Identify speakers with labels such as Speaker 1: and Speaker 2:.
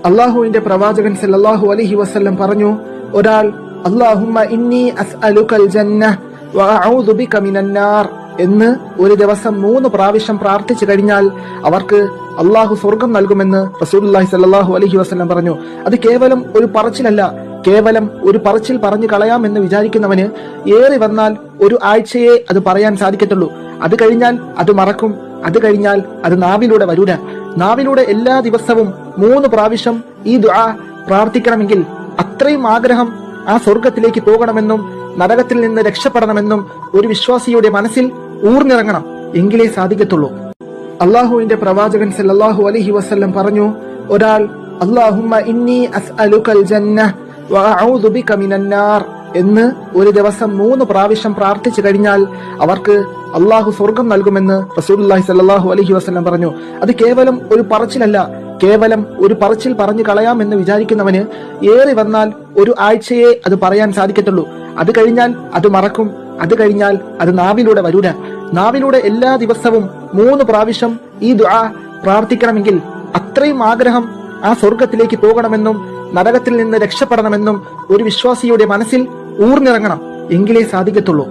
Speaker 1: അള്ളാഹുവിന്റെ പ്രവാചകൻ സല്ലല്ലാഹു അലൈഹി വസല്ലം പറഞ്ഞു, ഒരാൾ അല്ലാഹുമ്മ ഇന്നി അസ്അലുകൽ ജന്നഹ് വ അഊദു ബിക മിനന്നാർ എന്ന് ഒരു ദിവസം 3 പ്രാവശ്യം പ്രാർത്ഥിച്ചു കഴിഞ്ഞാൽ അവർക്ക് അള്ളാഹു സ്വർഗം നൽകുമെന്ന് റസൂലുള്ളാഹി സ്വല്ലല്ലാഹു അലൈഹി വസല്ലം പറഞ്ഞു. അത് കേവലം ഒരു പറച്ചിലല്ല, കേവലം ഒരു പറച്ചിൽ പറഞ്ഞു കളയാമെന്ന് വിചാരിക്കുന്നവന് ഏറി വന്നാൽ ഒരു ആഴ്ചയെ അത് പറയാൻ സാധിക്കത്തുള്ളൂ. അത് കഴിഞ്ഞാൽ അത് മറക്കും. അത് കഴിഞ്ഞാൽ അത് നാവിലൂടെ വരൂല. നാവിലൂടെ എല്ലാ ദിവസവും 3 പ്രാവശ്യം ഈ ദുആ പ്രാർത്ഥിക്കണമെങ്കിൽ അത്രയും ആഗ്രഹം ആ സ്വർഗത്തിലേക്ക് പോകണമെന്നും നരകത്തിൽ നിന്ന് രക്ഷപ്പെടണമെന്നും ഒരു വിശ്വാസിയുടെ മനസ്സിൽ ഊർന്നിറങ്ങണം. എങ്കിലേ സാധിക്കത്തുള്ളൂ. അള്ളാഹുവിന്റെ പ്രവാചകൻ സല്ലല്ലാഹു അലൈഹി വസല്ലം പറഞ്ഞു, ഒരാൾ അല്ലാഹുമ്മ ഇന്നി അസ്അലുകൽ ജന്നഹ് വ അഊദു ബിക മിനന്നാർ എന്ന് ഒരു ദിവസം 3 പ്രാവശ്യം പ്രാർത്ഥിച്ചു കഴിഞ്ഞാൽ അവർക്ക് അള്ളാഹു സ്വർഗം നൽകുമെന്ന് റസൂലുള്ളാഹി സ്വല്ലല്ലാഹു അലൈഹി വസല്ലം പറഞ്ഞു. അത് കേവലം ഒരു പറച്ചിലല്ല, കേവലം ഒരു പറച്ചിൽ പറഞ്ഞു കളയാമെന്ന് വിചാരിക്കുന്നവന് ഏറി വന്നാൽ ഒരു ആഴ്ചയെ അത് പറയാൻ സാധിക്കത്തുള്ളൂ. അത് കഴിഞ്ഞാൽ അത് മറക്കും. അത് കഴിഞ്ഞാൽ അത് നാവിലൂടെ വരൂല. നാവിലൂടെ എല്ലാ ദിവസവും 3 പ്രാവശ്യം ഈ ദുആ പ്രാർത്ഥിക്കണമെങ്കിൽ അത്രയും ആഗ്രഹം ആ സ്വർഗത്തിലേക്ക് പോകണമെന്നും നരകത്തിൽ നിന്ന് രക്ഷപ്പെടണമെന്നും ഒരു വിശ്വാസിയുടെ മനസ്സിൽ ഊർന്നിറങ്ങണം. എങ്കിലേ സാധിക്കത്തുള്ളൂ.